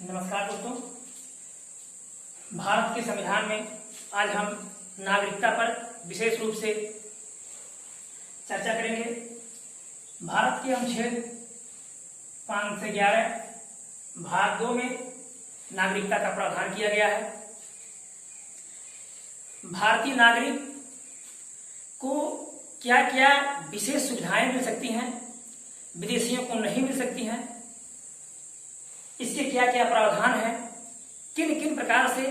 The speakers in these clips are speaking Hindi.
नमस्कार दोस्तों। भारत के संविधान में आज हम नागरिकता पर विशेष रूप से चर्चा करेंगे। भारत के अनुच्छेद 5 से 11 भाग 2 में नागरिकता का प्रावधान किया गया है। भारतीय नागरिक को क्या क्या विशेष सुविधाएं मिल सकती हैं, विदेशियों को नहीं मिल सकती हैं, इसके क्या क्या प्रावधान है, किन किन प्रकार से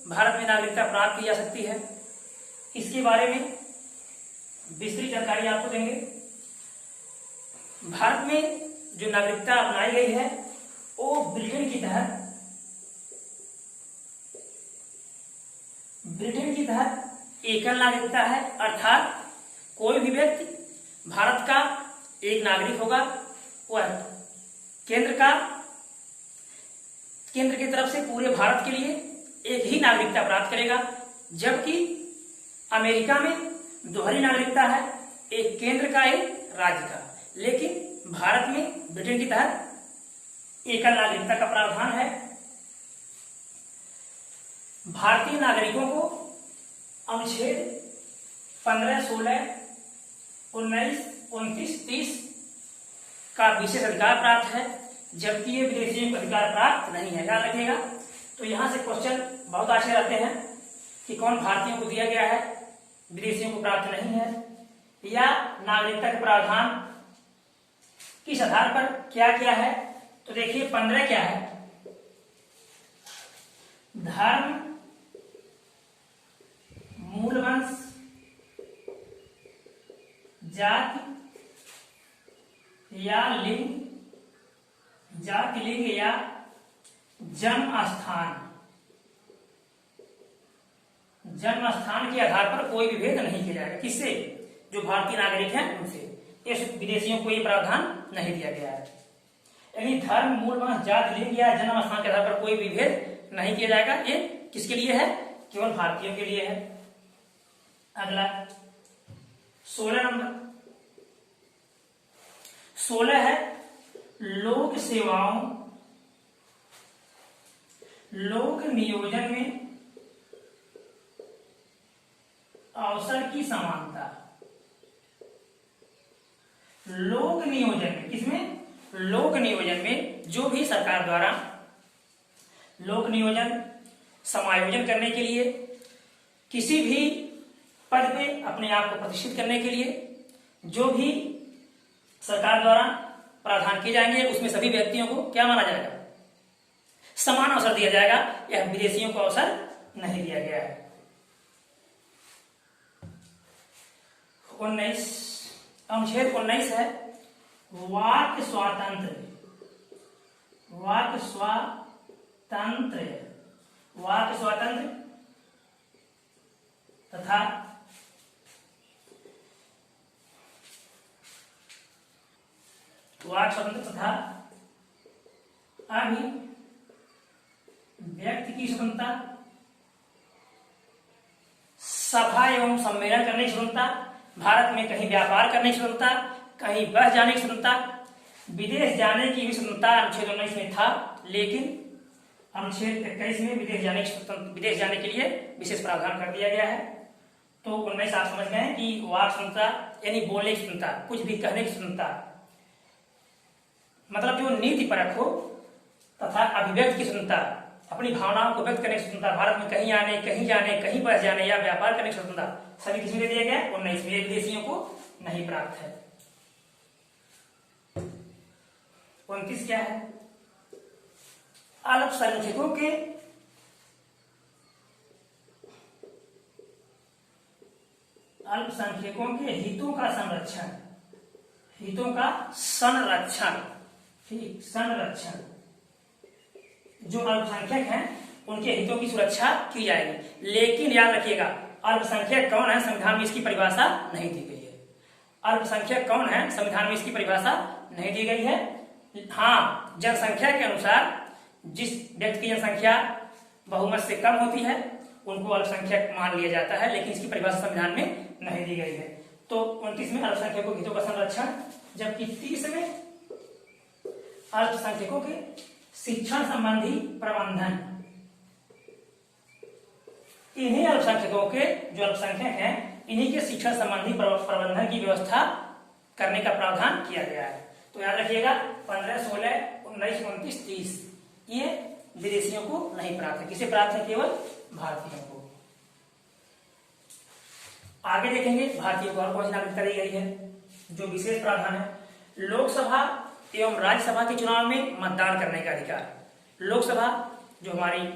भारत में नागरिकता प्राप्त की जा सकती है, इसके बारे में विस्तृत जानकारी आपको देंगे। भारत में जो नागरिकता अपनाई गई है वो ब्रिटेन की तहत एकल नागरिकता है, अर्थात कोई भी व्यक्ति भारत का एक नागरिक होगा, वह केंद्र की तरफ से पूरे भारत के लिए एक ही नागरिकता प्राप्त करेगा। जबकि अमेरिका में दोहरी नागरिकता है, एक केंद्र का एक राज्य का, लेकिन भारत में ब्रिटेन की तहत एकल नागरिकता का प्रावधान है। भारतीय नागरिकों को अनुच्छेद 15, 16, 19, 29, 30 का विशेष अधिकार प्राप्त है, जबकि ये विदेशियों को अधिकार प्राप्त नहीं है। याद रखिएगा। तो यहां से क्वेश्चन बहुत आशय रहते हैं कि कौन भारतीयों को दिया गया है, विदेशियों को प्राप्त नहीं है, या नागरिकता के प्रावधान किस आधार पर क्या क्या है। तो देखिए 15 क्या है, धर्म, मूल वंश, जाति या लिंग, जाति लिंग या जन्म स्थान के आधार पर कोई भी भेद नहीं किया जाएगा। किससे? जो भारतीय नागरिक हैं उनसे। इस विदेशियों को ये प्रावधान नहीं दिया गया है। यानी धर्म, मूल वंश, जाति लिंग या जन्म स्थान के आधार पर कोई भी भेद नहीं किया जाएगा। ये किसके लिए है? केवल भारतीयों के लिए है। अगला 16 नंबर 16 है लोक सेवाओं, लोक नियोजन में अवसर की समानता। लोक नियोजन में, किसमें? लोक नियोजन में जो भी सरकार द्वारा लोक नियोजन समायोजन करने के लिए, किसी भी पद पे अपने आप को प्रतिष्ठित करने के लिए जो भी सरकार द्वारा प्रावधान किए जाएंगे, उसमें सभी व्यक्तियों को क्या माना जाएगा? समान अवसर दिया जाएगा। यह विदेशियों को अवसर नहीं दिया गया है। 19 अनुच्छेद 19 है वाक स्वातंत्र, वाक स्वातंत्र, वाक स्वातंत्र तथा वाक स्वतंत्र तथा अभिव्यक्ति की स्वतंत्रता, सभा एवं सम्मेलन करने की स्वतंत्रता, भारत में कहीं व्यापार करने की स्वतंत्रता, कहीं बस जाने की स्वतंत्रता, विदेश जाने की भी स्वतंत्रता अनुच्छेद 19 में था, लेकिन अनुच्छेद 21 में विदेश जाने के लिए विशेष प्रावधान कर दिया गया है। तो 19 आप समझ गए हैं कि वाक स्वतंत्रता यानी बोलने की स्वतंत्रता, कुछ भी कहने की स्वतंत्रता, मतलब जो नीति परक हो, तथा अभिव्यक्ति की स्वतंत्रता, अपनी भावनाओं को व्यक्त करने की स्वतंत्रता, भारत में कहीं आने, कहीं जाने, कहीं बस जाने या व्यापार करने की स्वतंत्रता, सभी किसमें दे दिया गया? 19 में। विदेशियों को नहीं प्राप्त है। 29 क्या है? अल्पसंख्यकों के हितों का संरक्षण, हितों का संरक्षण, ठीक, संरक्षण। जो अल्पसंख्यक हैं उनके हितों की सुरक्षा की जाएगी। लेकिन याद रखिएगा, अल्पसंख्यक कौन है संविधान में इसकी परिभाषा नहीं दी गई है। अल्पसंख्यक कौन है संविधान में इसकी परिभाषा नहीं दी गई है। हाँ, जनसंख्या के अनुसार जिस व्यक्ति की जनसंख्या बहुमत से कम होती है उनको अल्पसंख्यक मान लिया जाता है, लेकिन इसकी परिभाषा संविधान में नहीं दी गई है। तो 29 में अल्पसंख्यकों के हितों का संरक्षण, जबकि 30 में अल्पसंख्यकों के शिक्षण संबंधी प्रबंधन, इन्हीं अल्पसंख्यकों के जो अल्पसंख्यक हैं इन्हीं के शिक्षण संबंधी प्रबंधन की व्यवस्था करने का प्रावधान किया गया है। तो याद रखिएगा 15, 16, 19, 29, 30 ये विदेशियों को नहीं प्राप्त है। किसे प्राप्त है? केवल भारतीयों को। आगे देखेंगे भारतीयों को और कौन सी नागरिकता दी गई है जो विशेष प्रावधान है। लोकसभा एवं राज्यसभा के चुनाव में मतदान करने का अधिकार। लोकसभा जो हमारी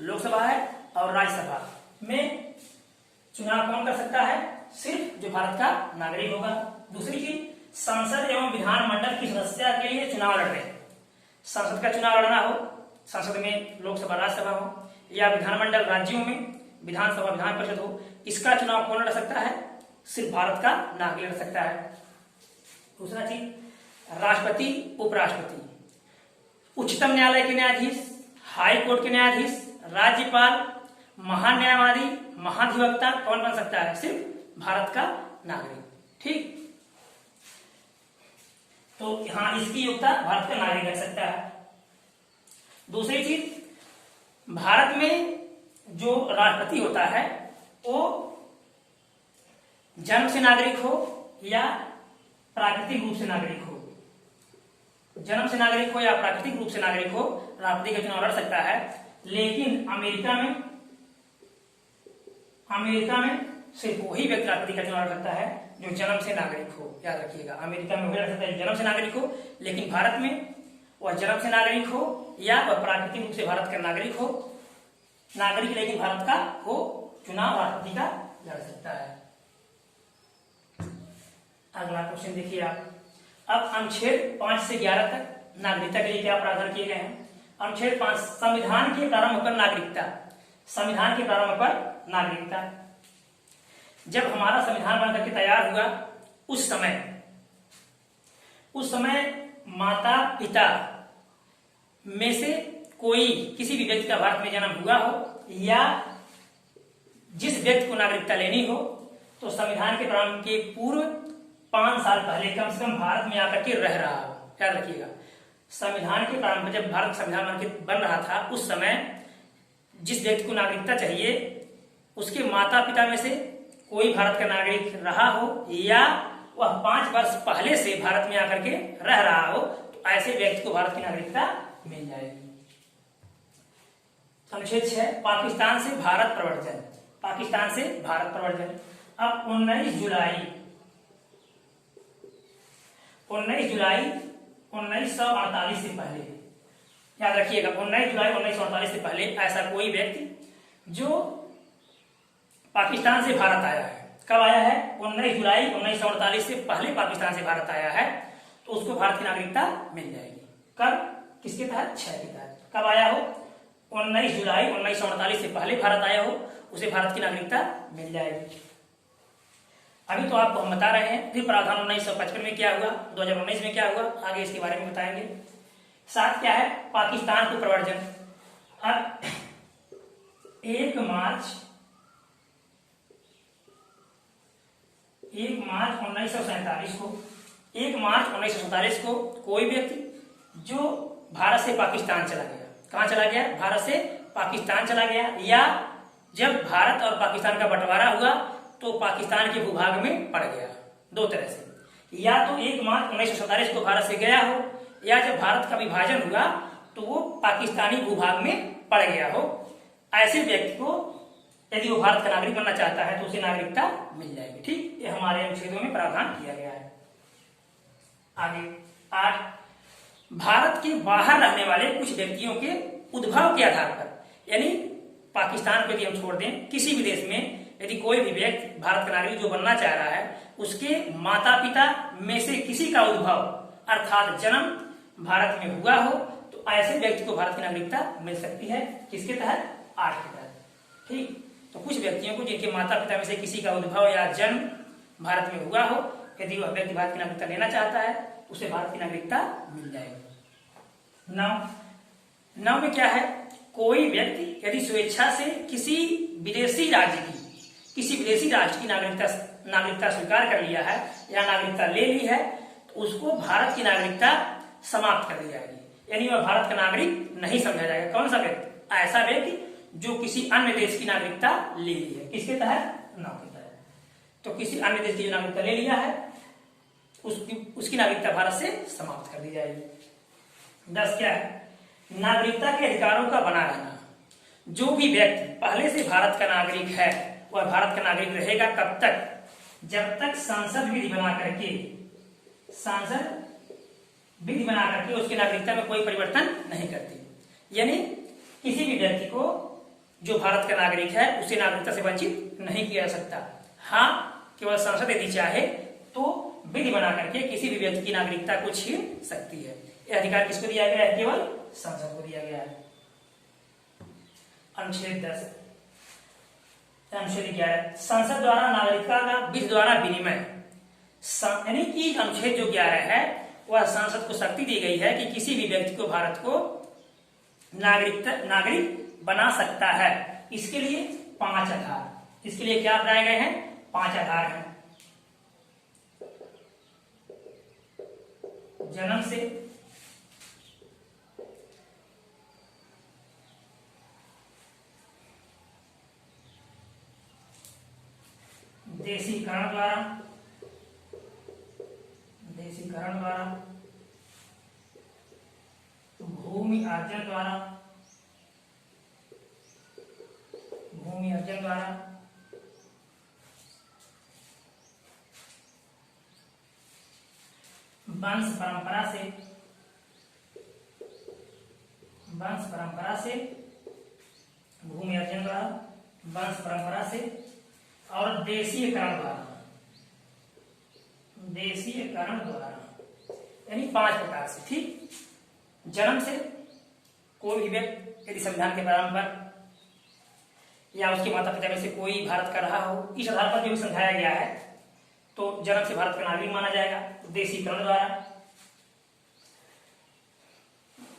लोकसभा है और राज्यसभा में चुनाव कौन कर सकता है? सिर्फ जो भारत का नागरिक होगा। दूसरी चीज, संसद एवं विधानमंडल की सदस्यता के लिए चुनाव लड़ने, संसद का चुनाव लड़ना हो, संसद में लोकसभा राज्यसभा हो, या विधानमंडल राज्यों में विधानसभा विधान परिषद हो, इसका चुनाव कौन लड़ सकता है? सिर्फ भारत का नागरिक लड़ सकता है। दूसरा चीज, राष्ट्रपति, उपराष्ट्रपति, उच्चतम न्यायालय के न्यायाधीश, हाई कोर्ट के न्यायाधीश, राज्यपाल, महान्यायवादी, महाधिवक्ता कौन बन सकता है? सिर्फ भारत का नागरिक। ठीक, तो यहां इसकी योग्यता भारत का नागरिक कर सकता है। दूसरी चीज, भारत में जो राष्ट्रपति होता है वो जन्म से नागरिक हो या प्राकृतिक रूप से नागरिक हो, जन्म से नागरिक हो या प्राकृतिक रूप से नागरिक हो, राष्ट्रपति का चुनाव लड़ सकता है। लेकिन अमेरिका में सिर्फ वही व्यक्ति राष्ट्रपति का चुनाव लड़ सकता है जो जन्म से नागरिक हो। याद रखिएगा, अमेरिका में वही लड़ सकता है जन्म से नागरिक हो, लेकिन भारत में वह जन्म से नागरिक हो या वह प्राकृतिक रूप से भारत का नागरिक हो, नागरिक लेकिन भारत का हो, चुनाव राष्ट्रपति का लड़ सकता है। अगला क्वेश्चन देखिए आप। अब अनुच्छेद 5 से 11 तक नागरिकता के लिए क्या प्रावधान किए गए हैं? अनुच्छेद 5, संविधान के प्रारंभ पर नागरिकता। संविधान के प्रारंभ पर नागरिकता, जब हमारा संविधान बनकर के तैयार हुआ उस समय माता पिता में से कोई किसी भी व्यक्ति का भारत में जन्म हुआ हो या जिस व्यक्ति को नागरिकता लेनी हो तो संविधान के प्रारंभ के पूर्व 5 साल पहले कम से कम भारत में आकर के रह रहा हो। याद रखिएगा, संविधान के प्रारंभ जब भारत संविधान बन रहा था उस समय जिस व्यक्ति को नागरिकता चाहिए उसके माता पिता में से कोई भारत का नागरिक रहा हो या वह 5 वर्ष पहले से भारत में आकर के रह रहा हो तो ऐसे व्यक्ति को भारत की नागरिकता मिल जाएगी। अनुच्छेद 6, पाकिस्तान से भारत प्रवर्जन। पाकिस्तान से भारत प्रवर्जन। अब 19 जुलाई 1948 से पहले, याद रखिएगा 19 जुलाई 1948 से पहले ऐसा कोई व्यक्ति जो पाकिस्तान से भारत आया है, कब आया है? 19 जुलाई 1948 से पहले पाकिस्तान से भारत आया है तो उसको भारत की नागरिकता मिल जाएगी। कब? किसके तहत? 6 के तहत। कब आया हो? 19 जुलाई 1948 से पहले भारत आया हो, उसे भारत की नागरिकता मिल जाएगी। अभी तो आपको हम बता रहे हैं, फिर प्रावधान 1955 में क्या हुआ, 2019 में क्या हुआ, आगे इसके बारे में बताएंगे। 7 क्या है? पाकिस्तान को प्रवर्जन। अब 1 मार्च 1947 को कोई व्यक्ति जो भारत से पाकिस्तान चला गया, कहां चला गया? भारत से पाकिस्तान चला गया, या जब भारत और पाकिस्तान का बंटवारा हुआ तो पाकिस्तान के भूभाग में पड़ गया। 2 तरह से, या तो 1 मार्च 1947 को भारत से गया हो या जब भारत का विभाजन हुआ तो वो पाकिस्तानी भूभाग में पड़ गया हो। ऐसे व्यक्ति को यदि वो भारत का नागरिक बनना चाहता है तो उसे नागरिकता मिल जाएगी। ठीक, ये हमारे अनुच्छेदों में प्रावधान किया गया है। आगे 8, भारत के बाहर रहने वाले कुछ व्यक्तियों के उद्भव के आधार पर, यानी पाकिस्तान को यदि हम छोड़ दें, किसी भी देश में यदि कोई भी व्यक्ति भारत का नागरिक जो बनना चाह रहा है उसके माता पिता में से किसी का उद्भव अर्थात जन्म भारत में हुआ हो तो ऐसे व्यक्ति को भारत की नागरिकता मिल सकती है। किसके तहत? 8 के तहत। ठीक, तो कुछ व्यक्तियों को जिनके माता पिता में से किसी का उद्भव या जन्म भारत में हुआ हो, यदि वह व्यक्ति भारत की नागरिकता लेना चाहता है उसे भारत की नागरिकता मिल जाएगी। 9 में क्या है? कोई व्यक्ति यदि स्वेच्छा से किसी विदेशी राष्ट्र की नागरिकता स्वीकार कर लिया है या नागरिकता ले ली है तो उसको भारत की नागरिकता समाप्त कर दी जाएगी। यानी वह भारत का नागरिक नहीं समझा जाएगा। कौन सा व्यक्ति? ऐसा व्यक्ति जो किसी अन्य देश की नागरिकता ले ली है। किसके तहत? नाव के तहत। तो किसी अन्य देश की जो नागरिकता ले लिया है उसकी नागरिकता भारत से समाप्त कर दी जाएगी। 10 क्या है? नागरिकता के अधिकारों का बना रहना। जो भी व्यक्ति पहले से भारत का नागरिक है वह भारत का नागरिक रहेगा। कब तक? जब तक संसद विधि बना करके उसकी नागरिकता में कोई परिवर्तन नहीं करती। यानी किसी भी व्यक्ति को जो भारत का नागरिक है उसे नागरिकता से वंचित नहीं किया जा सकता। हाँ, केवल संसद यदि चाहे तो विधि बना करके किसी भी व्यक्ति की नागरिकता को छीन सकती है। यह अधिकार किसको दिया गया है? केवल संसद को दिया गया है। अनुच्छेद 10 अनुच्छेद 11 संसद द्वारा नागरिकता का विधि द्वारा विनिमय। यानी कि अनुच्छेद जो 11 है वह संसद को शक्ति दी गई है कि किसी भी व्यक्ति को भारत को नागरिक बना सकता है। इसके लिए 5 आधार, इसके लिए क्या बताए गए हैं? 5 आधार हैं। जन्म से, देशीकरण द्वारा, भूमि अर्जन द्वारा, वंश परंपरा से, भूमि अर्जन द्वारा, वंश परंपरा से और देशीयकरण द्वारा, यानी 5 प्रकार से। ठीक, जन्म से कोई भी व्यक्ति यदि संविधान के प्रारंभ पर या उसके माता पिता में से कोई भारत का रहा हो, इस आधार पर जो भी समझाया गया है तो जन्म से भारत का नागरिक माना जाएगा। देशीकरण द्वारा,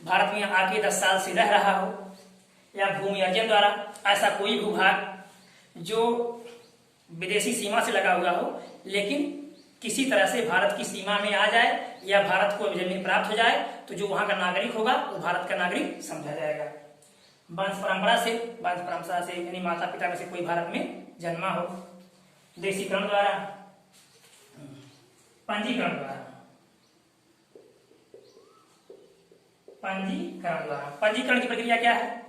भारत में आके 10 साल से रह रहा हो, या भूमि अर्जन द्वारा, ऐसा कोई भूभाग जो विदेशी सीमा से लगा हुआ हो लेकिन किसी तरह से भारत की सीमा में आ जाए या भारत को जमीन प्राप्त हो जाए तो जो वहां का नागरिक होगा वो भारत का नागरिक समझा जाएगा। वंश परंपरा से यानी माता पिता में से कोई भारत में जन्मा हो। देशीकरण द्वारा, पंजीकरण द्वारा, पंजीकरण की प्रक्रिया क्या है?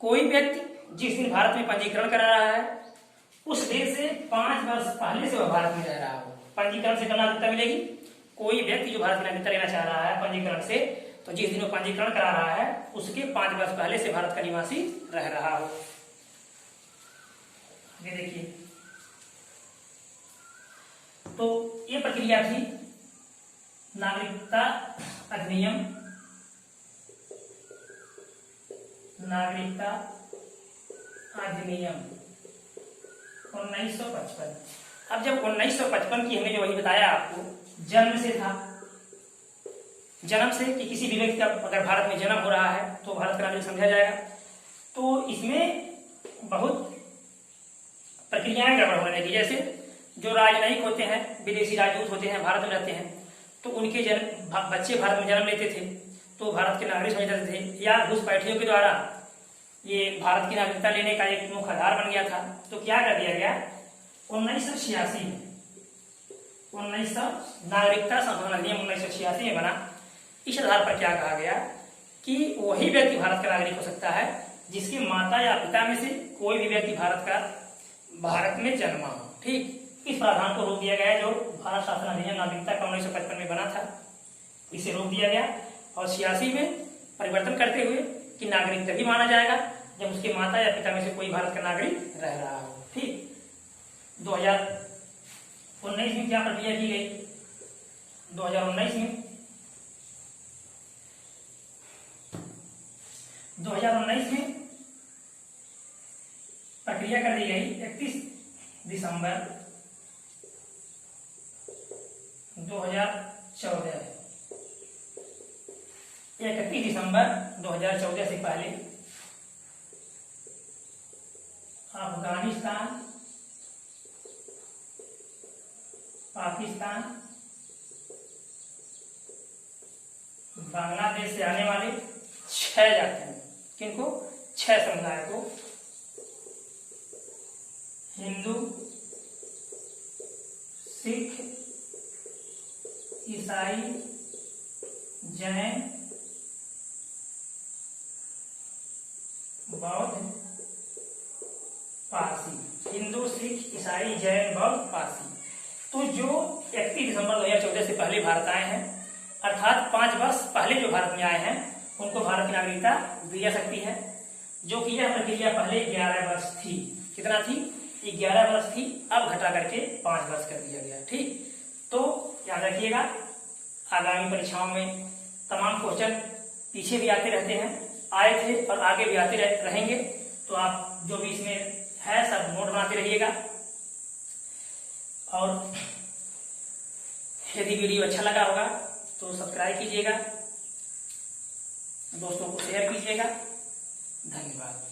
कोई व्यक्ति जिस दिन भारत में पंजीकरण करा रहा है उस देश से 5 वर्ष पहले से वह भारत में रह रहा हो, पंजीकरण से नागरिकता मिलेगी। कोई व्यक्ति जो भारत में नागरिकता लेना चाह रहा है पंजीकरण से, तो जिस दिन वो पंजीकरण करा रहा है उसके 5 वर्ष पहले से भारत का निवासी रह रहा हो। ये देखिए, तो ये प्रक्रिया थी नागरिकता अधिनियम 1955। अब जब 1955 की हमने जो वही बताया आपको, जन्म से था, जन्म से कि किसी भी व्यक्ति का अगर भारत में जन्म हो रहा है तो भारत का नागरिक समझा जाएगा। तो इसमें बहुत प्रक्रियाएं गड़बड़ होने लगी। जैसे जो राजनयिक होते हैं, विदेशी राजदूत होते हैं, भारत में रहते हैं, तो उनके बच्चे भारत में जन्म लेते थे तो भारत के नागरिक समझ जाते थे, या घुसपैठियों के द्वारा ये भारत की नागरिकता लेने का एक मुख्य आधार बन गया था। तो क्या कर दिया गया 1986 में, नागरिकता संशोधन अधिनियम 1986 में बना। इस आधार पर क्या कहा गया कि वही व्यक्ति भारत का नागरिक हो सकता है जिसके माता या पिता में से कोई भी व्यक्ति भारत में जन्मा हो। ठीक, इस प्रावधान को रोक दिया गया जो भारत शासन अधिनियम नागरिकता का 1955 में बना था, इसे रोक दिया गया। और 86 में परिवर्तन करते हुए कि नागरिक तभी माना जाएगा जब उसके माता या पिता में से कोई भारत का नागरिक रह रहा हो। ठीक, 2019 में क्या प्रक्रिया की गई? 2019 में प्रक्रिया कर दी गई 31 दिसंबर 2014। 31 दिसंबर 2014 से पहले अफगानिस्तान, पाकिस्तान, बांग्लादेश से आने वाले 6 जाते हैं। किनको? 6 समुदाय को, हिंदू, सिख, ईसाई, जैन, बौद्ध, पारसी। हिंदू, सिख, ईसाई, जैन, बौद्ध, पारसी। तो जो 31 दिसंबर 2014 से पहले भारत आए हैं, अर्थात 5 वर्ष पहले जो भारत में आए हैं, उनको भारत की नागरिकता दी जा सकती है। जो कि यह प्रक्रिया पहले 11 वर्ष थी। कितना थी? 11 वर्ष थी, अब घटा करके 5 वर्ष कर दिया गया। ठीक, तो याद रखिएगा, आगामी परीक्षाओं में तमाम क्वेश्चन पीछे भी आते रहते हैं, आए थे और आगे भी आते रहेंगे। तो आप जो भी इसमें है सब नोट बनाते रहिएगा। और यदि वीडियो अच्छा लगा होगा तो सब्सक्राइब कीजिएगा, दोस्तों को शेयर कीजिएगा। धन्यवाद।